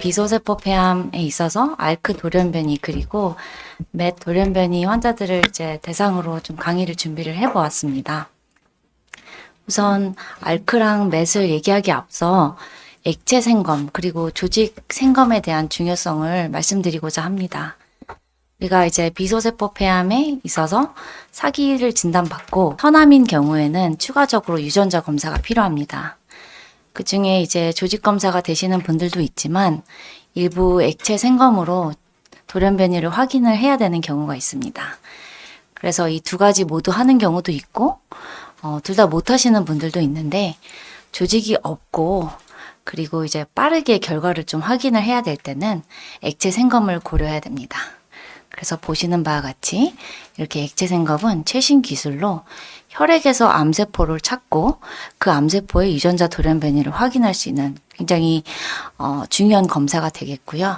비소세포 폐암에 있어서 알크 돌연변이 그리고 맷 돌연변이 환자들을 이제 대상으로 좀 강의를 준비를 해보았습니다. 우선 알크랑 맷을 얘기하기 앞서 액체 생검 그리고 조직 생검에 대한 중요성을 말씀드리고자 합니다. 우리가 이제 비소세포 폐암에 있어서 사기를 진단받고 현암인 경우에는 추가적으로 유전자 검사가 필요합니다. 그 중에 이제 조직 검사가 되시는 분들도 있지만 일부 액체 생검으로 돌연변이를 확인을 해야 되는 경우가 있습니다. 그래서 이 두 가지 모두 하는 경우도 있고 둘 다 못 하시는 분들도 있는데 조직이 없고 그리고 이제 빠르게 결과를 좀 확인을 해야 될 때는 액체 생검을 고려해야 됩니다. 그래서 보시는 바와 같이 이렇게 액체 생검은 최신 기술로 혈액에서 암세포를 찾고 그 암세포의 유전자 돌연변이를 확인할 수 있는 굉장히 중요한 검사가 되겠고요.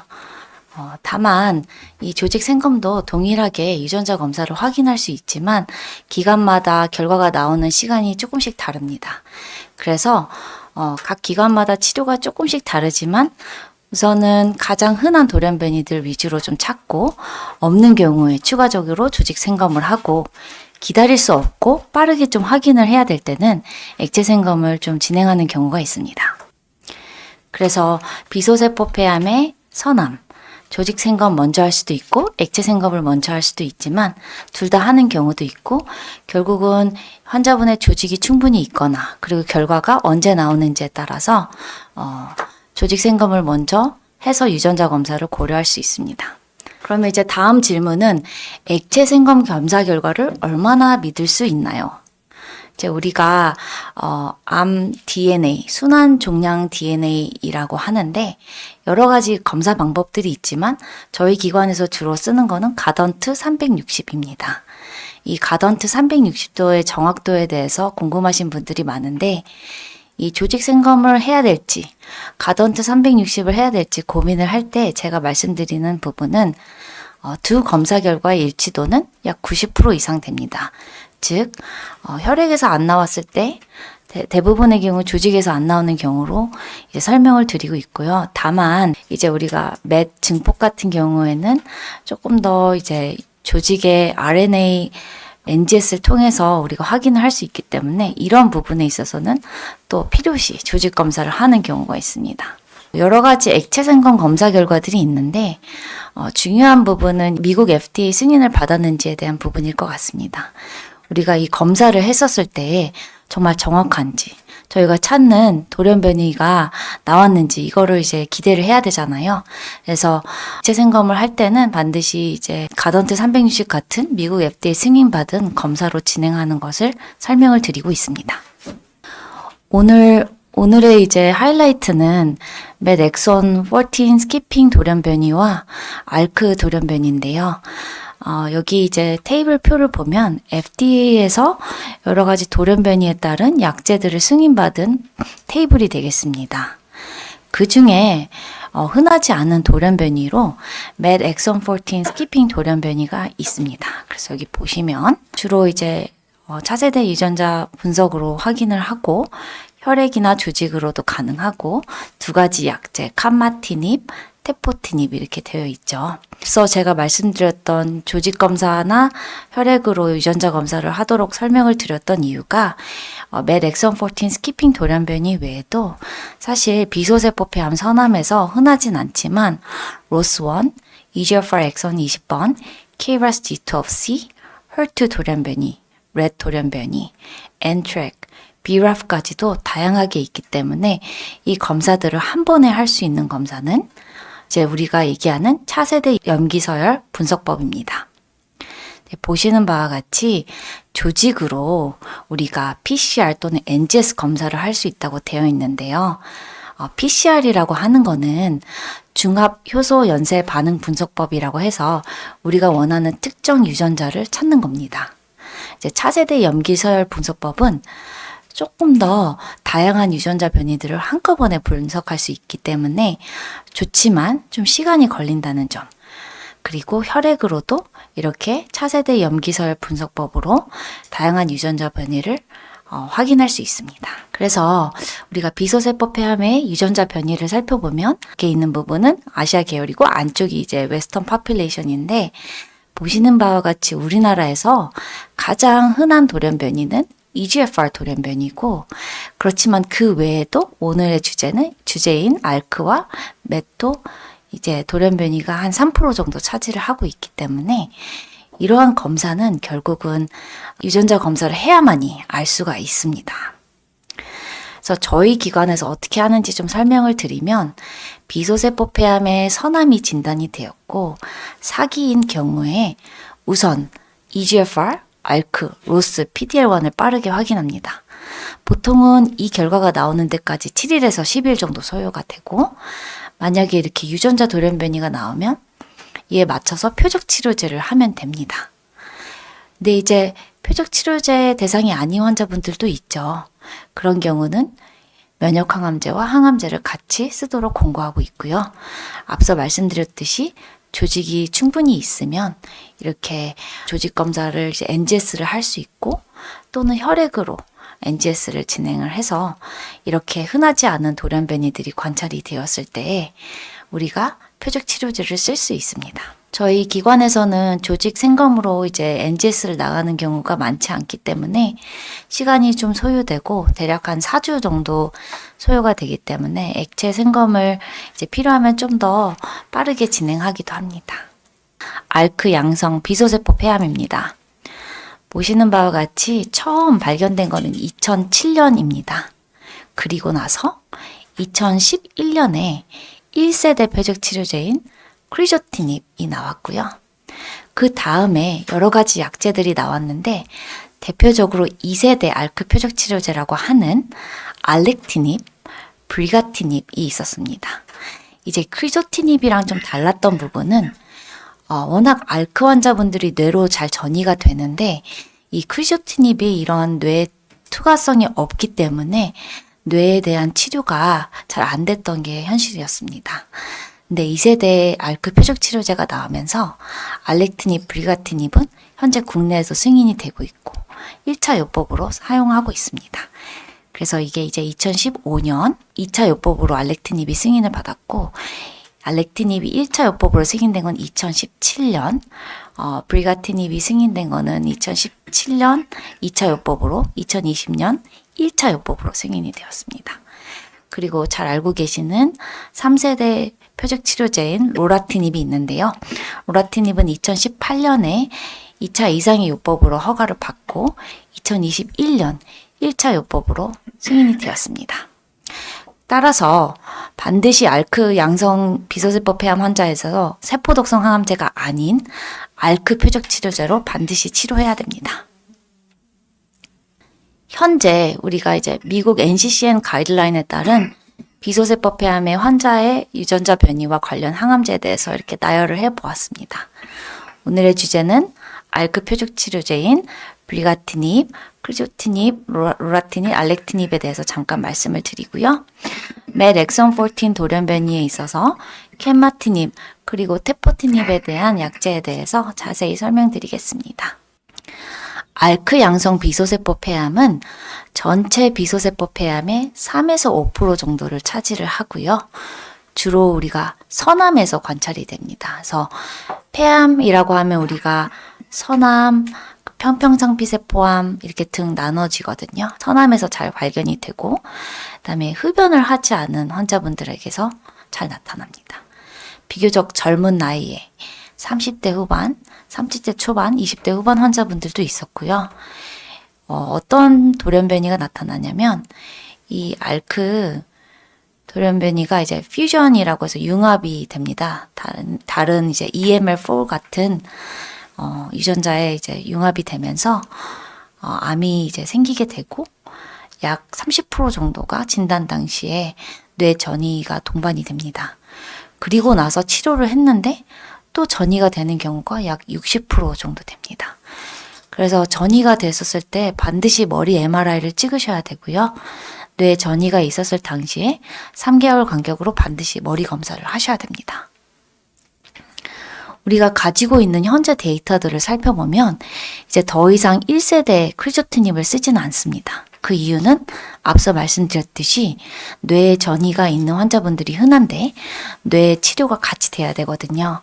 다만 이 조직 생검도 동일하게 유전자 검사를 확인할 수 있지만 기관마다 결과가 나오는 시간이 조금씩 다릅니다. 그래서 각 기관마다 치료가 조금씩 다르지만 우선은 가장 흔한 돌연변이들 위주로 좀 찾고 없는 경우에 추가적으로 조직 생검을 하고 기다릴 수 없고 빠르게 좀 확인을 해야 될 때는 액체 생검을 좀 진행하는 경우가 있습니다. 그래서 비소세포 폐암의 선암, 조직 생검 먼저 할 수도 있고 액체 생검을 먼저 할 수도 있지만 둘 다 하는 경우도 있고 결국은 환자분의 조직이 충분히 있거나 그리고 결과가 언제 나오는지에 따라서 조직 생검을 먼저 해서 유전자 검사를 고려할 수 있습니다. 그러면 이제 다음 질문은 액체 생검 검사 결과를 얼마나 믿을 수 있나요? 이제 우리가 암 DNA, 순환 종양 DNA이라고 하는데 여러 가지 검사 방법들이 있지만 저희 기관에서 주로 쓰는 거는 가던트 360입니다. 이 가던트 360도의 정확도에 대해서 궁금하신 분들이 많은데 이 조직 생검을 해야 될지 가던트 360을 해야 될지 고민을 할 때 제가 말씀드리는 부분은 두 검사 결과의 일치도는 약 90% 이상 됩니다. 즉 혈액에서 안 나왔을 때 대부분의 경우 조직에서 안 나오는 경우로 이제 설명을 드리고 있고요. 다만 이제 우리가 맷 증폭 같은 경우에는 조금 더 이제 조직의 RNA NGS를 통해서 우리가 확인을 할 수 있기 때문에 이런 부분에 있어서는 또 필요시 조직 검사를 하는 경우가 있습니다. 여러 가지 액체 생검 검사 결과들이 있는데 중요한 부분은 미국 FDA 승인을 받았는지에 대한 부분일 것 같습니다. 우리가 이 검사를 했었을 때 정말 정확한지 저희가 찾는 돌연변이가 나왔는지 이거를 이제 기대를 해야 되잖아요. 그래서 액체 생검을 할 때는 반드시 이제 가던트 360 같은 미국 FDA 승인받은 검사로 진행하는 것을 설명을 드리고 있습니다. 오늘의 이제 하이라이트는 맷 엑손 14 스키핑 돌연변이와 알크 돌연변이인데요. 여기 이제 테이블 표를 보면 FDA에서 여러 가지 돌연변이에 따른 약제들을 승인받은 테이블이 되겠습니다. 그 중에 흔하지 않은 돌연변이로 맷 엑손 14 스키핑 돌연변이가 있습니다. 그래서 여기 보시면 주로 이제 차세대 유전자 분석으로 확인을 하고 혈액이나 조직으로도 가능하고 두 가지 약제 칸마티닙, 테포티닙 이렇게 되어 있죠. 앞서 제가 말씀드렸던 조직 검사나 혈액으로 유전자 검사를 하도록 설명을 드렸던 이유가 맷 엑손 14 스키핑 돌연변이 외에도 사실 비소세포 폐암 선암에서 흔하진 않지만 로스1, EGFR 엑선 20번, KRAS G12C, HER2 돌연변이, 렛 돌연변이, NTRK, BRAF까지도 다양하게 있기 때문에 이 검사들을 한 번에 할 수 있는 검사는 이제 우리가 얘기하는 차세대 염기서열 분석법입니다. 보시는 바와 같이 조직으로 우리가 PCR 또는 NGS 검사를 할 수 있다고 되어 있는데요. PCR이라고 하는 거는 중합 효소 연쇄 반응 분석법이라고 해서 우리가 원하는 특정 유전자를 찾는 겁니다. 이제 차세대 염기서열 분석법은 조금 더 다양한 유전자 변이들을 한꺼번에 분석할 수 있기 때문에 좋지만 좀 시간이 걸린다는 점. 그리고 혈액으로도 이렇게 차세대 염기서열 분석법으로 다양한 유전자 변이를 확인할 수 있습니다. 그래서 우리가 비소세포 폐암의 유전자 변이를 살펴보면 이렇게 있는 부분은 아시아 계열이고 안쪽이 이제 웨스턴 파퓰레이션인데 보시는 바와 같이 우리나라에서 가장 흔한 돌연 변이는 EGFR 돌연 변이고 그렇지만 그 외에도 오늘의 주제인 알크와 맷도 이제 돌연 변이가 한 3% 정도 차지를 하고 있기 때문에 이러한 검사는 결국은 유전자 검사를 해야만이 알 수가 있습니다. 그래서 저희 기관에서 어떻게 하는지 좀 설명을 드리면 비소세포 폐암의 선암이 진단이 되었고 사기인 경우에 우선 EGFR, 알크, 로스, PDL1을 빠르게 확인합니다. 보통은 이 결과가 나오는 데까지 7일에서 10일 정도 소요가 되고 만약에 이렇게 유전자 돌연 변이가 나오면 이에 맞춰서 표적 치료제를 하면 됩니다. 근데 이제 표적 치료제 대상이 아닌 환자분들도 있죠. 그런 경우는 면역 항암제와 항암제를 같이 쓰도록 권고하고 있고요. 앞서 말씀드렸듯이 조직이 충분히 있으면 이렇게 조직 검사를 이제 NGS를 할 수 있고 또는 혈액으로 NGS를 진행을 해서 이렇게 흔하지 않은 돌연 변이들이 관찰이 되었을 때 우리가 표적 치료제를 쓸 수 있습니다. 저희 기관에서는 조직 생검으로 이제 NGS를 나가는 경우가 많지 않기 때문에 시간이 좀 소요되고 대략 한 4주 정도 소요가 되기 때문에 액체 생검을 이제 필요하면 좀 더 빠르게 진행하기도 합니다. 알크 양성 비소세포 폐암입니다. 보시는 바와 같이 처음 발견된 거는 2007년입니다. 그리고 나서 2011년에 1세대 표적 치료제인 크리조티닙이 나왔고요. 그 다음에 여러 가지 약제들이 나왔는데 대표적으로 2세대 알크 표적 치료제라고 하는 알렉티닙, 브리가티닙이 있었습니다. 이제 크리조티닙이랑 좀 달랐던 부분은 워낙 알크 환자분들이 뇌로 잘 전이가 되는데 이 크리조티닙이 이런 뇌 투과성이 없기 때문에 뇌에 대한 치료가 잘 안 됐던 게 현실이었습니다. 근데 2세대 알크 표적 치료제가 나오면서 알렉티닙, 브리가티닙은 현재 국내에서 승인이 되고 있고 1차 요법으로 사용하고 있습니다. 그래서 이게 이제 2015년 2차 요법으로 알렉티닙이 승인을 받았고 알렉티닙이 1차 요법으로 승인된 건 2017년, 브리가티닙이 승인된 거는 2017년 2차 요법으로 2020년 1차 요법으로 승인이 되었습니다. 그리고 잘 알고 계시는 3세대 표적 치료제인 로라티닙이 있는데요. 로라티닙은 2018년에 2차 이상의 요법으로 허가를 받고 2021년 1차 요법으로 승인이 되었습니다. 따라서 반드시 알크 양성 비소세포 폐암 환자에서 세포독성 항암제가 아닌 알크 표적 치료제로 반드시 치료해야 됩니다. 현재 우리가 이제 미국 NCCN 가이드라인에 따른 비소세포 폐암의 환자의 유전자 변이와 관련 항암제에 대해서 이렇게 나열을 해보았습니다. 오늘의 주제는 알크 표적 치료제인 브리가티닙, 크리조티닙, 로라티닙, 알렉티닙에 대해서 잠깐 말씀을 드리고요. 맷 엑선 14 돌연 변이에 있어서 캔마티닙 그리고 테포티닙에 대한 약제에 대해서 자세히 설명드리겠습니다. 알크 양성 비소세포 폐암은 전체 비소세포 폐암의 3에서 5% 정도를 차지를 하고요. 주로 우리가 선암에서 관찰이 됩니다. 그래서 폐암이라고 하면 우리가 선암, 평평상피세포암 이렇게 등 나눠지거든요. 선암에서 잘 발견이 되고 그다음에 흡연을 하지 않은 환자분들에게서 잘 나타납니다. 비교적 젊은 나이에 30대 후반, 30대 초반, 20대 후반 환자분들도 있었고요. 어떤 돌연변이가 나타나냐면 이 알크 돌연변이가 이제 퓨전이라고 해서 융합이 됩니다. 다른 이제 EML4 같은 유전자에 이제 융합이 되면서 암이 이제 생기게 되고 약 30% 정도가 진단 당시에 뇌 전이가 동반이 됩니다. 그리고 나서 치료를 했는데 또 전이가 되는 경우가 약 60% 정도 됩니다. 그래서 전이가 됐었을 때 반드시 머리 MRI를 찍으셔야 되고요. 뇌 전이가 있었을 당시에 3개월 간격으로 반드시 머리 검사를 하셔야 됩니다. 우리가 가지고 있는 현재 데이터들을 살펴보면 이제 더 이상 1세대 크리조티닙을 쓰지는 않습니다. 그 이유는 앞서 말씀드렸듯이 뇌에 전이가 있는 환자분들이 흔한데 뇌 치료가 같이 돼야 되거든요.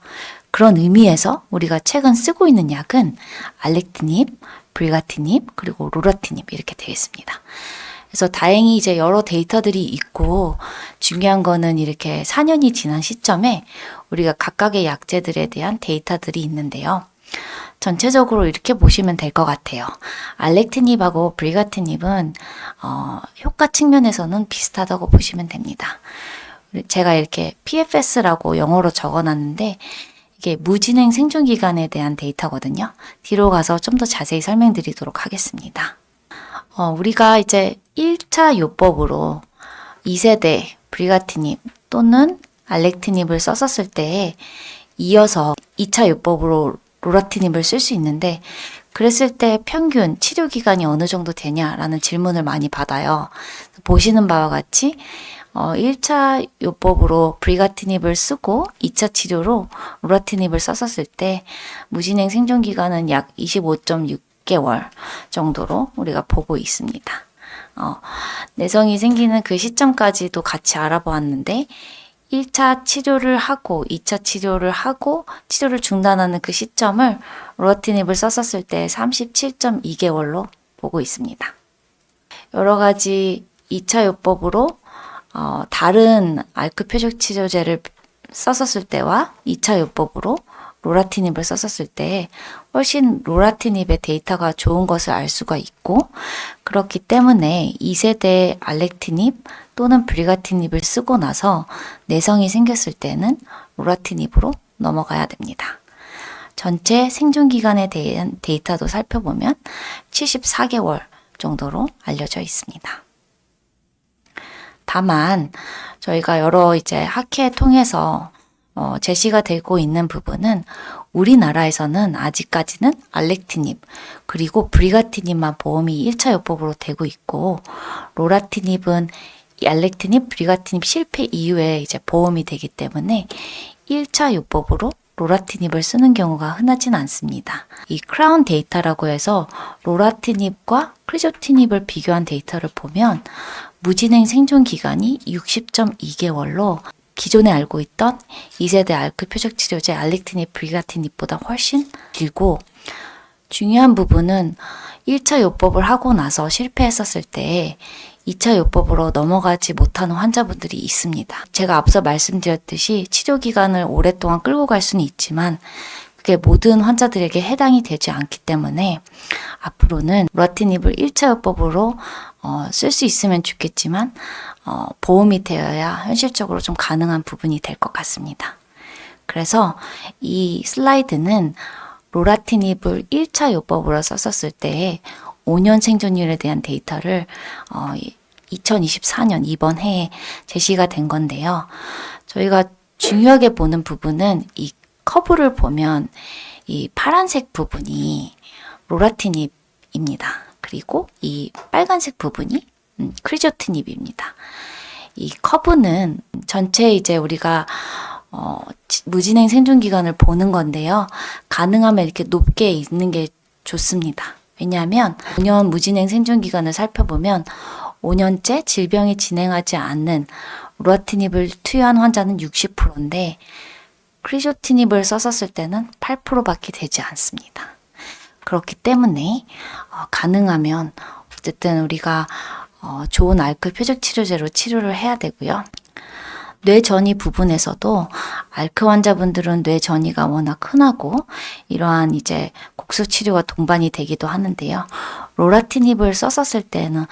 그런 의미에서 우리가 최근 쓰고 있는 약은 알렉티닙, 브리가티닙, 그리고 로라티닙 이렇게 되어 있습니다. 그래서 다행히 이제 여러 데이터들이 있고 중요한 거는 이렇게 4년이 지난 시점에 우리가 각각의 약제들에 대한 데이터들이 있는데요. 전체적으로 이렇게 보시면 될 것 같아요. 알렉티닙하고 브리가티닙은 효과 측면에서는 비슷하다고 보시면 됩니다. 제가 이렇게 PFS라고 영어로 적어놨는데 이게 무진행 생존기간에 대한 데이터거든요. 뒤로 가서 좀 더 자세히 설명드리도록 하겠습니다. 우리가 이제 1차 요법으로 2세대 브리가티닙 또는 알렉티닙을 썼었을 때 이어서 2차 요법으로 로라티닙을 쓸 수 있는데 그랬을 때 평균 치료 기간이 어느 정도 되냐라는 질문을 많이 받아요. 보시는 바와 같이 1차 요법으로 브리가티닙을 쓰고 2차 치료로 로라티닙을 썼었을 때 무진행 생존 기간은 약 25.6개월 정도로 우리가 보고 있습니다. 내성이 생기는 그 시점까지도 같이 알아보았는데 1차 치료를 하고 2차 치료를 하고 치료를 중단하는 그 시점을 로라티닙을 썼었을 때 37.2개월로 보고 있습니다. 여러 가지 2차 요법으로 다른 알크 표적 치료제를 썼었을 때와 2차 요법으로 로라티닙을 썼었을 때 훨씬 로라티닙의 데이터가 좋은 것을 알 수가 있고 그렇기 때문에 2세대 알렉티닙 또는 브리가티닙을 쓰고 나서 내성이 생겼을 때는 로라티닙으로 넘어가야 됩니다. 전체 생존 기간에 대한 데이터도 살펴보면 74개월 정도로 알려져 있습니다. 다만 저희가 여러 이제 학회 통해서 제시가 되고 있는 부분은 우리나라에서는 아직까지는 알렉티닙 그리고 브리가티닙만 보험이 1차 요법으로 되고 있고 로라티닙은 알렉티닙, 브리가티닙 실패 이후에 이제 보험이 되기 때문에 1차 요법으로 로라티닙을 쓰는 경우가 흔하진 않습니다. 이 크라운 데이터라고 해서 로라티닙과 크리조티닙을 비교한 데이터를 보면 무진행 생존 기간이 60.2개월로 기존에 알고 있던 2세대 알크 표적 치료제 알렉티닙, 브리가티닙보다 훨씬 길고 중요한 부분은 1차 요법을 하고 나서 실패했었을 때 2차 요법으로 넘어가지 못하는 환자분들이 있습니다. 제가 앞서 말씀드렸듯이 치료 기간을 오랫동안 끌고 갈 수는 있지만 그게 모든 환자들에게 해당이 되지 않기 때문에 앞으로는 로라티닙을 1차 요법으로 쓸 수 있으면 좋겠지만 보험이 되어야 현실적으로 좀 가능한 부분이 될 것 같습니다. 그래서 이 슬라이드는 로라티닙을 1차 요법으로 썼었을 때 5년 생존율에 대한 데이터를 2024년 이번 해에 제시가 된 건데요. 저희가 중요하게 보는 부분은 이 커브를 보면 이 파란색 부분이 로라티닙입니다. 그리고 이 빨간색 부분이 크리조티닙입니다. 이 커브는 전체 이제 우리가 무진행 생존 기간을 보는 건데요. 가능하면 이렇게 높게 있는 게 좋습니다. 왜냐하면 5년 무진행 생존 기간을 살펴보면 5년째 질병이 진행하지 않는 로라티닙을 투여한 환자는 60%인데 크리조티닙을 썼었을 때는 8%밖에 되지 않습니다. 그렇기 때문에 가능하면 어쨌든 우리가 좋은 알크 표적 치료제로 치료를 해야 되고요. 뇌전이 부분에서도 알크 환자분들은 뇌전이가 워낙 흔하고 이러한 이제 곡소 치료가 동반이 되기도 하는데요. 로라티닙을 썼었을 때는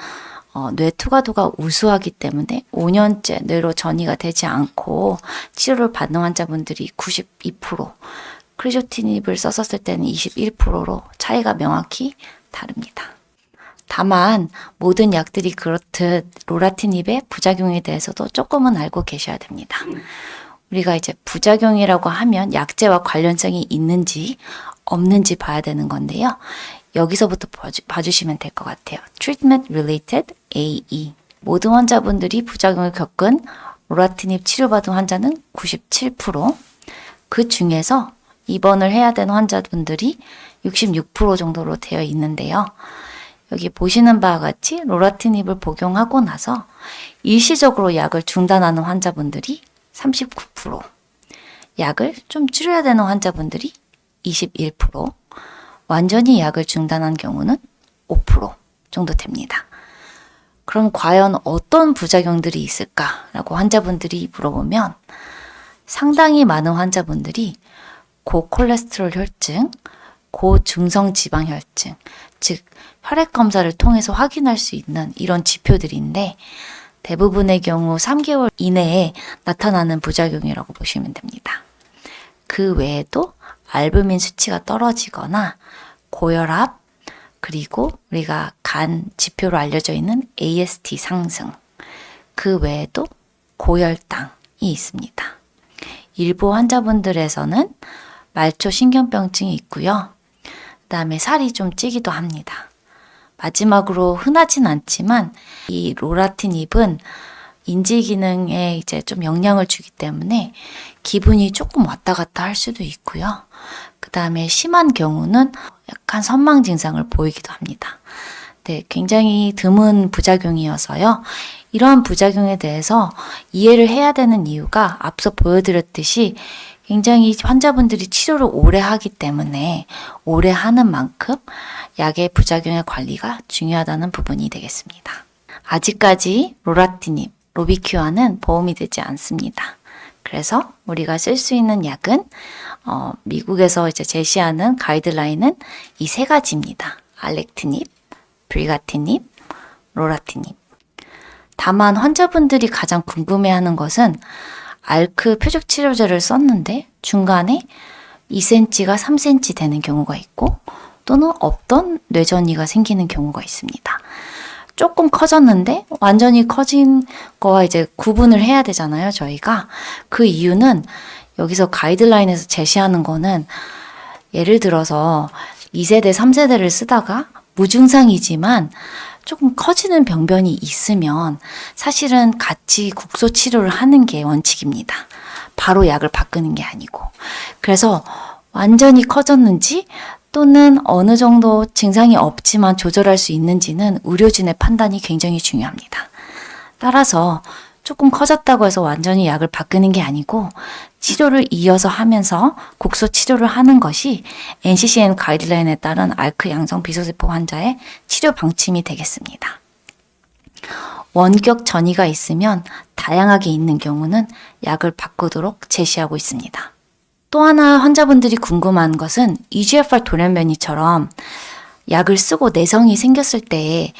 뇌 투과도가 우수하기 때문에 5년째 뇌로 전이가 되지 않고 치료를 받는 환자분들이 92%, 크리조티닙을 썼었을 때는 21%로 차이가 명확히 다릅니다. 다만 모든 약들이 그렇듯 로라티닙의 부작용에 대해서도 조금은 알고 계셔야 됩니다. 우리가 이제 부작용이라고 하면 약제와 관련성이 있는지 없는지 봐야 되는 건데요. 여기서부터 봐주시면 될 것 같아요. Treatment Related AE. 모든 환자분들이 부작용을 겪은 로라티닙 치료받은 환자는 97%, 그 중에서 입원을 해야 되는 환자분들이 66% 정도로 되어 있는데요. 여기 보시는 바와 같이 로라티닙을 복용하고 나서 일시적으로 약을 중단하는 환자분들이 39%, 약을 좀 줄여야 되는 환자분들이 21%, 완전히 약을 중단한 경우는 5% 정도 됩니다. 그럼 과연 어떤 부작용들이 있을까라고 환자분들이 물어보면 상당히 많은 환자분들이 고콜레스테롤 혈증, 고중성 지방 혈증, 즉 혈액 검사를 통해서 확인할 수 있는 이런 지표들인데 대부분의 경우 3개월 이내에 나타나는 부작용이라고 보시면 됩니다. 그 외에도 알부민 수치가 떨어지거나 고혈압, 그리고 우리가 간 지표로 알려져 있는 AST 상승, 그 외에도 고혈당이 있습니다. 일부 환자분들에서는 말초 신경병증이 있고요. 그다음에 살이 좀 찌기도 합니다. 마지막으로 흔하진 않지만 이 로라티닙은 인지 기능에 이제 좀 영향을 주기 때문에 기분이 조금 왔다 갔다 할 수도 있고요. 그다음에 심한 경우는 약간 선망 증상을 보이기도 합니다. 네, 굉장히 드문 부작용이어서요. 이러한 부작용에 대해서 이해를 해야 되는 이유가 앞서 보여드렸듯이 굉장히 환자분들이 치료를 오래 하기 때문에 오래 하는 만큼 약의 부작용의 관리가 중요하다는 부분이 되겠습니다. 아직까지 로라티닙, 로비큐아는 보험이 되지 않습니다. 그래서 우리가 쓸 수 있는 약은 미국에서 이제 제시하는 가이드라인은 이 세 가지입니다. 알렉티닙, 브리가티닙, 로라티닙. 다만 환자분들이 가장 궁금해하는 것은 알크 표적 치료제를 썼는데 중간에 2cm가 3cm 되는 경우가 있고 또는 없던 뇌전이가 생기는 경우가 있습니다. 조금 커졌는데 완전히 커진 거와 이제 구분을 해야 되잖아요, 저희가. 그 이유는 여기서 가이드라인에서 제시하는 거는 예를 들어서 2세대, 3세대를 쓰다가 무증상이지만 조금 커지는 병변이 있으면 사실은 같이 국소 치료를 하는 게 원칙입니다. 바로 약을 바꾸는 게 아니고. 그래서 완전히 커졌는지 또는 어느 정도 증상이 없지만 조절할 수 있는지는 의료진의 판단이 굉장히 중요합니다. 따라서 조금 커졌다고 해서 완전히 약을 바꾸는 게 아니고 치료를 이어서 하면서 국소 치료를 하는 것이 NCCN 가이드라인에 따른 알크 양성 비소세포 환자의 치료 방침이 되겠습니다. 원격 전이가 있으면 다양하게 있는 경우는 약을 바꾸도록 제시하고 있습니다. 또 하나 환자분들이 궁금한 것은 EGFR 돌연변이처럼 약을 쓰고 내성이 생겼을 때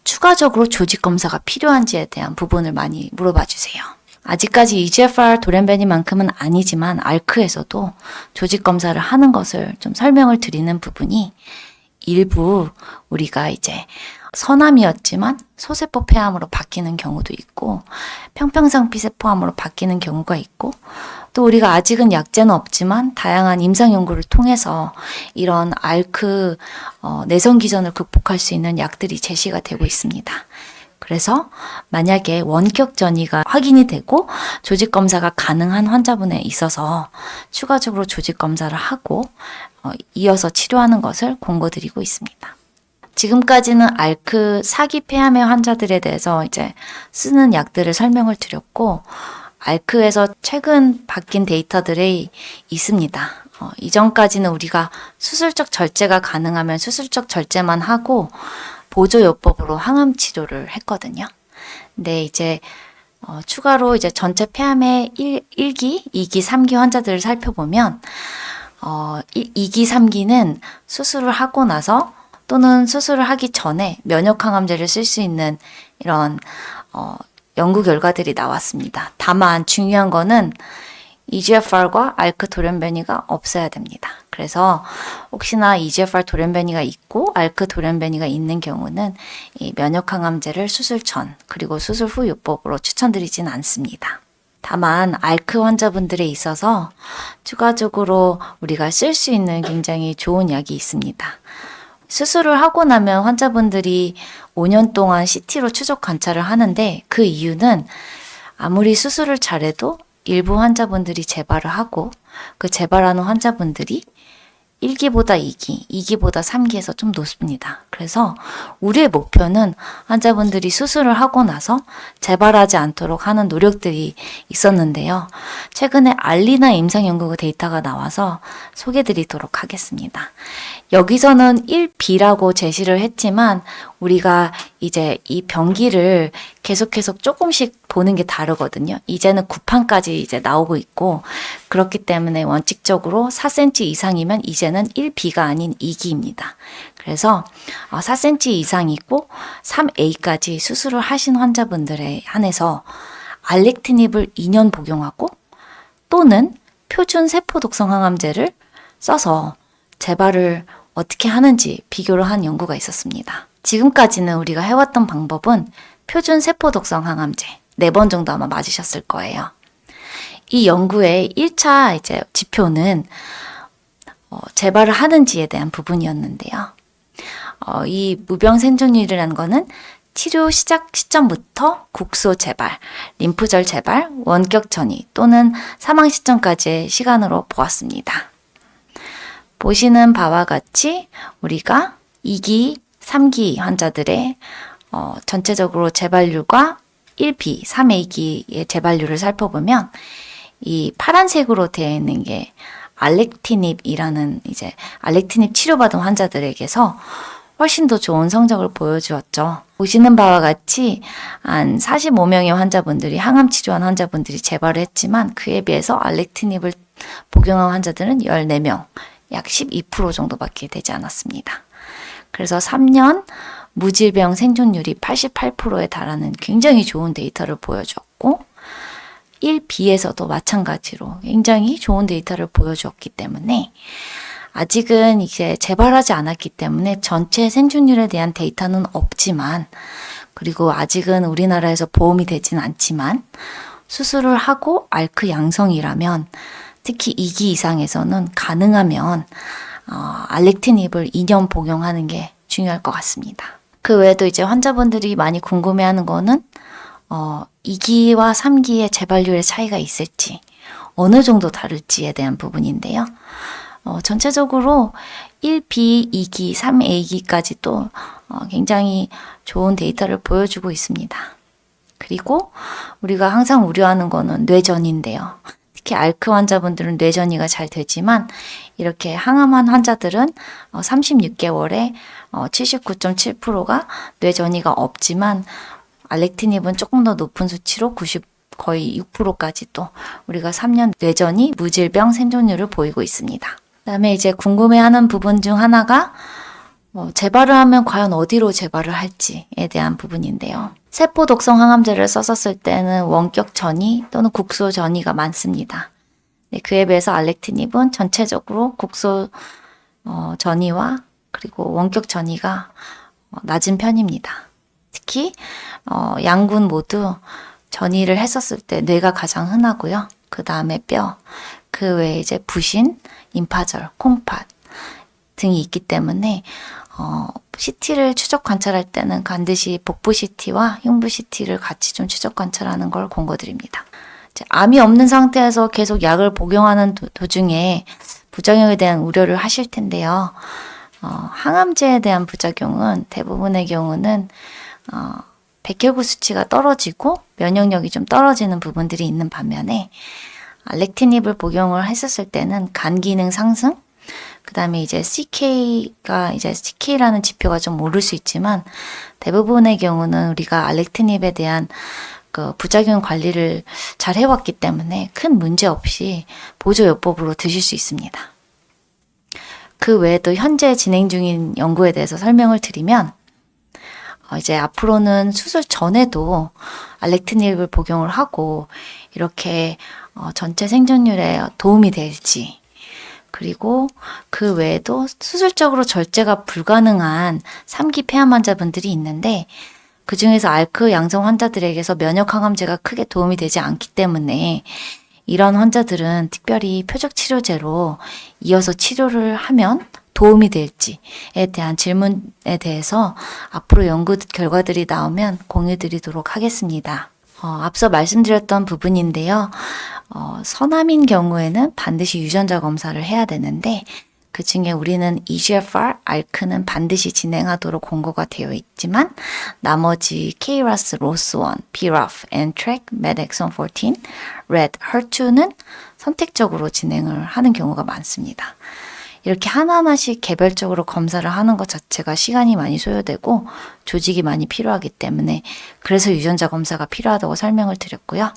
추가적으로 조직 검사가 필요한지에 대한 부분을 많이 물어봐 주세요. 아직까지 EGFR 돌연변이만큼은 아니지만 알크에서도 조직 검사를 하는 것을 좀 설명을 드리는 부분이 일부 우리가 이제 선암이었지만 소세포 폐암으로 바뀌는 경우도 있고 평평상 피세포암으로 바뀌는 경우가 있고 또 우리가 아직은 약제는 없지만 다양한 임상 연구를 통해서 이런 알크 내성 기전을 극복할 수 있는 약들이 제시가 되고 있습니다. 그래서 만약에 원격 전이가 확인이 되고 조직 검사가 가능한 환자분에 있어서 추가적으로 조직 검사를 하고 이어서 치료하는 것을 권고드리고 있습니다. 지금까지는 알크 사기 폐암의 환자들에 대해서 이제 쓰는 약들을 설명을 드렸고 알크에서 최근 바뀐 데이터들이 있습니다. 이전까지는 우리가 수술적 절제가 가능하면 수술적 절제만 하고 보조요법으로 항암 치료를 했거든요. 근데 이제 추가로 이제 전체 폐암의 1기, 2기, 3기 환자들을 살펴보면 2기, 3기는 수술을 하고 나서 또는 수술을 하기 전에 면역 항암제를 쓸 수 있는 이런 연구 결과들이 나왔습니다. 다만 중요한 거는 EGFR과 알크 돌연변이가 없어야 됩니다. 그래서 혹시나 EGFR 돌연변이가 있고 알크 돌연변이가 있는 경우는 이 면역 항암제를 수술 전 그리고 수술 후 요법으로 추천드리진 않습니다. 다만 알크 환자분들에 있어서 추가적으로 우리가 쓸 수 있는 굉장히 좋은 약이 있습니다. 수술을 하고 나면 환자분들이 5년 동안 CT로 추적 관찰을 하는데 그 이유는 아무리 수술을 잘해도 일부 환자분들이 재발을 하고 그 재발하는 환자분들이 1기보다 2기, 2기보다 3기에서 좀 높습니다. 그래서 우리의 목표는 환자분들이 수술을 하고 나서 재발하지 않도록 하는 노력들이 있었는데요. 최근에 알리나 임상 연구 데이터가 나와서 소개드리도록 하겠습니다. 여기서는 1B라고 제시를 했지만 우리가 이제 이 병기를 계속해서 조금씩 보는 게 다르거든요. 이제는 9판까지 이제 나오고 있고 그렇기 때문에 원칙적으로 4cm 이상이면 이제는 1B가 아닌 2기입니다. 그래서 4cm 이상이고 3A까지 수술을 하신 환자분들에 한해서 알렉티닙을 2년 복용하고 또는 표준 세포 독성 항암제를 써서 재발을 어떻게 하는지 비교를 한 연구가 있었습니다. 지금까지는 우리가 해왔던 방법은 표준 세포 독성 항암제 4번 정도 아마 맞으셨을 거예요. 이 연구의 1차 이제 지표는 재발을 하는지에 대한 부분이었는데요. 이 무병 생존율이라는 거는 치료 시작 시점부터 국소 재발, 림프절 재발, 원격 전이 또는 사망 시점까지의 시간으로 보았습니다. 보시는 바와 같이 우리가 2기, 3기 환자들의 전체적으로 재발률과 1B, 3A기의 재발률을 살펴보면 이 파란색으로 되어 있는 게 알렉티닙이라는 이제 알렉티닙 치료받은 환자들에게서 훨씬 더 좋은 성적을 보여주었죠. 보시는 바와 같이 한 45명의 환자분들이 항암 치료한 환자분들이 재발을 했지만 그에 비해서 알렉티닙을 복용한 환자들은 14명, 약 12% 정도밖에 되지 않았습니다. 그래서 3년 무질병 생존율이 88%에 달하는 굉장히 좋은 데이터를 보여줬고 1B에서도 마찬가지로 굉장히 좋은 데이터를 보여주었기 때문에 아직은 이제 재발하지 않았기 때문에 전체 생존율에 대한 데이터는 없지만 그리고 아직은 우리나라에서 보험이 되진 않지만 수술을 하고 앓크 양성이라면 특히 2기 이상에서는 가능하면 알렉티닙을 2년 복용하는 게 중요할 것 같습니다. 그 외에도 이제 환자분들이 많이 궁금해하는 거는 2기와 3기의 재발률의 차이가 있을지 어느 정도 다를지에 대한 부분인데요. 전체적으로 1B, 2기, 3A기까지도 굉장히 좋은 데이터를 보여주고 있습니다. 그리고 우리가 항상 우려하는 거는 뇌전인데요. 특히 앓크 환자분들은 뇌전이가 잘 되지만 이렇게 항암한 환자들은 36개월에 79.7%가 뇌전이가 없지만 알렉티닙은 조금 더 높은 수치로 거의 6%까지 또 우리가 3년 뇌전이 무질병 생존율을 보이고 있습니다. 그다음에 이제 궁금해하는 부분 중 하나가 재발을 하면 과연 어디로 재발을 할지에 대한 부분인데요. 세포 독성 항암제를 썼었을 때는 원격 전이 또는 국소 전이가 많습니다. 네, 그에 비해서 알렉티닙은 전체적으로 국소 전이와 그리고 원격 전이가 낮은 편입니다. 특히 양군 모두 전이를 했었을 때 뇌가 가장 흔하고요. 그 다음에 뼈, 그 외에 이제 부신, 임파절, 콩팥 등이 있기 때문에 CT를 추적 관찰할 때는 반드시 복부 CT와 흉부 CT를 같이 좀 추적 관찰하는 걸 권고드립니다. 암이 없는 상태에서 계속 약을 복용하는 도중에 부작용에 대한 우려를 하실 텐데요. 항암제에 대한 부작용은 대부분의 경우는 백혈구 수치가 떨어지고 면역력이 좀 떨어지는 부분들이 있는 반면에 알렉티닙을 복용을 했었을 때는 간 기능 상승, 그 다음에 이제 CK라는 지표가 좀 오를 수 있지만 대부분의 경우는 우리가 알렉티닙에 대한 그 부작용 관리를 잘 해왔기 때문에 큰 문제 없이 보조요법으로 드실 수 있습니다. 그 외에도 현재 진행 중인 연구에 대해서 설명을 드리면 이제 앞으로는 수술 전에도 알렉티닙을 복용을 하고 이렇게 전체 생존율에 도움이 될지 그리고 그 외에도 수술적으로 절제가 불가능한 3기 폐암 환자분들이 있는데 그 중에서 앓크 양성 환자들에게서 면역 항암제가 크게 도움이 되지 않기 때문에 이런 환자들은 특별히 표적 치료제로 이어서 치료를 하면 도움이 될지에 대한 질문에 대해서 앞으로 연구 결과들이 나오면 공유 드리도록 하겠습니다. 앞서 말씀드렸던 부분인데요. 서남인 경우에는 반드시 유전자 검사를 해야 되는데 그 중에 우리는 EGFR, 알크는 반드시 진행하도록 권고가 되어 있지만 나머지 KRAS, ROS1, BRAF, NTRK, MET exon 14, RET, HER2는 선택적으로 진행을 하는 경우가 많습니다. 이렇게 하나하나씩 개별적으로 검사를 하는 것 자체가 시간이 많이 소요되고 조직이 많이 필요하기 때문에 그래서 유전자 검사가 필요하다고 설명을 드렸고요.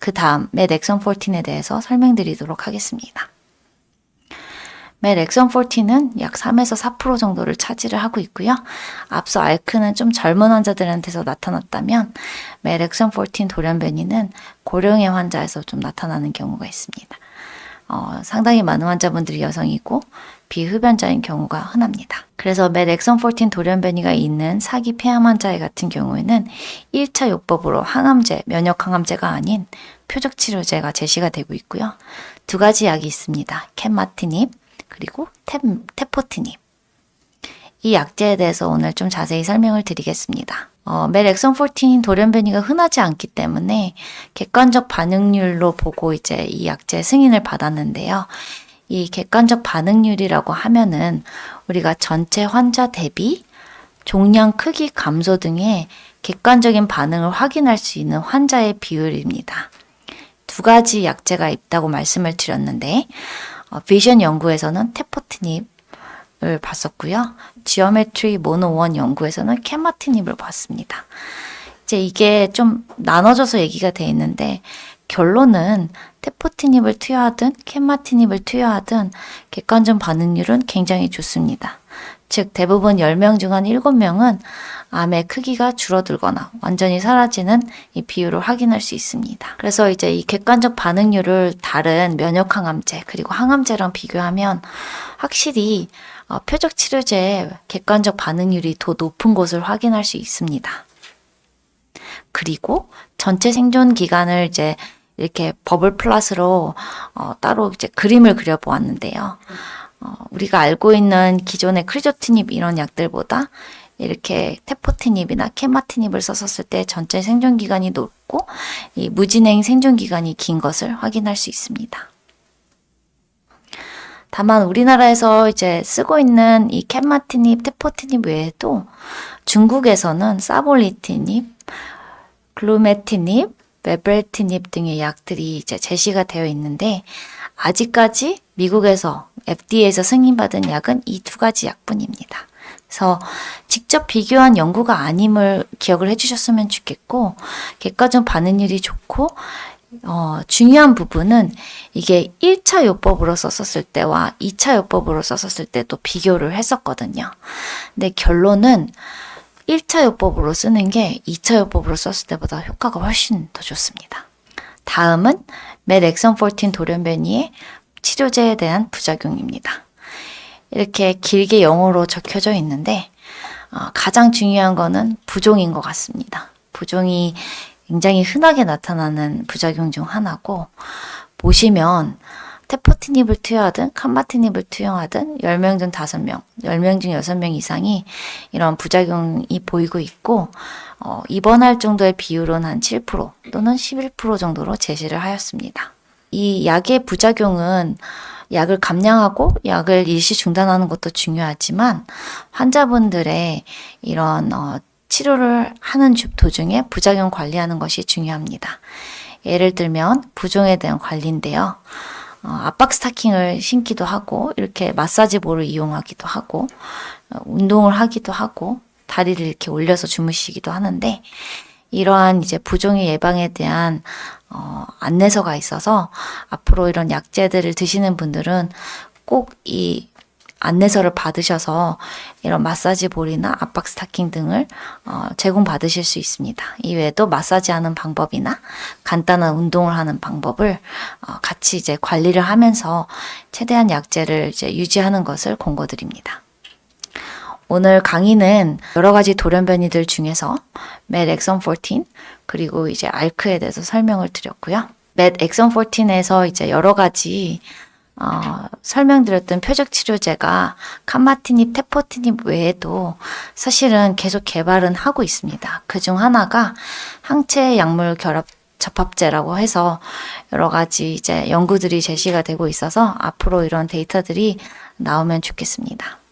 그 다음 MET exon 14에 대해서 설명드리도록 하겠습니다. MET exon 14는 약 3에서 4% 정도를 차지를 하고 있고요. 앞서 알크는 좀 젊은 환자들한테서 나타났다면 MET exon 14 돌연변이는 고령의 환자에서 좀 나타나는 경우가 있습니다. 상당히 많은 환자분들이 여성이고 비흡연자인 경우가 흔합니다. 그래서 MET exon 14 돌연변이가 있는 사기 폐암 환자 같은 경우에는 1차 요법으로 항암제, 면역 항암제가 아닌 표적 치료제가 제시가 되고 있고요. 두 가지 약이 있습니다. 캔마티닙 그리고 테포티닙. 이 약제에 대해서 오늘 좀 자세히 설명을 드리겠습니다. MET exon 14 돌연변이가 흔하지 않기 때문에 객관적 반응률로 보고 이제 이 약제 승인을 받았는데요. 이 객관적 반응률이라고 하면은 우리가 전체 환자 대비 종양 크기 감소 등의 객관적인 반응을 확인할 수 있는 환자의 비율입니다. 두 가지 약제가 있다고 말씀을 드렸는데 비전 연구에서는 테포티닙을 봤었고요. 지오메트리 모노1 연구에서는 캔마티닙을 봤습니다. 이제 이게 좀 나눠져서 얘기가 돼 있는데 결론은 테포티닙을 투여하든 캔마티닙을 투여하든 객관적 반응률은 굉장히 좋습니다. 즉 대부분 10명 중 한 7명은 암의 크기가 줄어들거나 완전히 사라지는 이 비율을 확인할 수 있습니다. 그래서 이제 이 객관적 반응률을 다른 면역 항암제 그리고 항암제랑 비교하면 확실히 표적 치료제의 객관적 반응률이 더 높은 것을 확인할 수 있습니다. 그리고 전체 생존 기간을 이제 이렇게 버블 플롯으로 따로 이제 그림을 그려 보았는데요. 우리가 알고 있는 기존의 크리조티닙 이런 약들보다 이렇게 테포티닙이나 캔마티닙을 썼었을 때 전체 생존 기간이 높고 이 무진행 생존 기간이 긴 것을 확인할 수 있습니다. 다만 우리나라에서 이제 쓰고 있는 이 캔마티닙, 테포티닙 외에도 중국에서는 사볼리티닙, 글루메티닙, 베브레티닙 등의 약들이 이제 제시가 되어 있는데 아직까지 미국에서 FDA에서 승인받은 약은 이 두 가지 약뿐입니다. 그래서 직접 비교한 연구가 아님을 기억을 해주셨으면 좋겠고 객관적 반응률이 좋고 중요한 부분은 이게 1차 요법으로 썼었을 때와 2차 요법으로 썼었을 때도 비교를 했었거든요. 근데 결론은 1차 요법으로 쓰는 게 2차 요법으로 썼을 때보다 효과가 훨씬 더 좋습니다. 다음은 MET exon 14 돌연변이의 치료제에 대한 부작용입니다. 이렇게 길게 영어로 적혀져 있는데 가장 중요한 거는 부종인 것 같습니다. 부종이 굉장히 흔하게 나타나는 부작용 중 하나고 보시면 테포티닙을 투여하든 칸마티닙을 투여하든 10명 중 5명, 10명 중 6명 이상이 이런 부작용이 보이고 있고 입원할 정도의 비율은 한 7% 또는 11% 정도로 제시를 하였습니다. 이 약의 부작용은 약을 감량하고 약을 일시 중단하는 것도 중요하지만 환자분들의 이런 치료를 하는 도중에 부작용 관리하는 것이 중요합니다. 예를 들면 부종에 대한 관리인데요. 압박 스타킹을 신기도 하고 이렇게 마사지볼을 이용하기도 하고 운동을 하기도 하고 다리를 이렇게 올려서 주무시기도 하는데 이러한 이제 부종의 예방에 대한 안내서가 있어서 앞으로 이런 약제들을 드시는 분들은 꼭 이 안내서를 받으셔서 이런 마사지 볼이나 압박 스타킹 등을 제공받으실 수 있습니다. 이외에도 마사지하는 방법이나 간단한 운동을 하는 방법을 같이 이제 관리를 하면서 최대한 약제를 이제 유지하는 것을 권고드립니다. 오늘 강의는 여러 가지 돌연변이들 중에서 MET exon 14 그리고 이제 알크에 대해서 설명을 드렸고요. MET exon 14에서 이제 여러 가지 설명드렸던 표적 치료제가 칸마티닙, 테포티닙 외에도 사실은 계속 개발은 하고 있습니다. 그중 하나가 항체 약물 결합 접합제라고 해서 여러 가지 이제 연구들이 제시가 되고 있어서 앞으로 이런 데이터들이 나오면 좋겠습니다.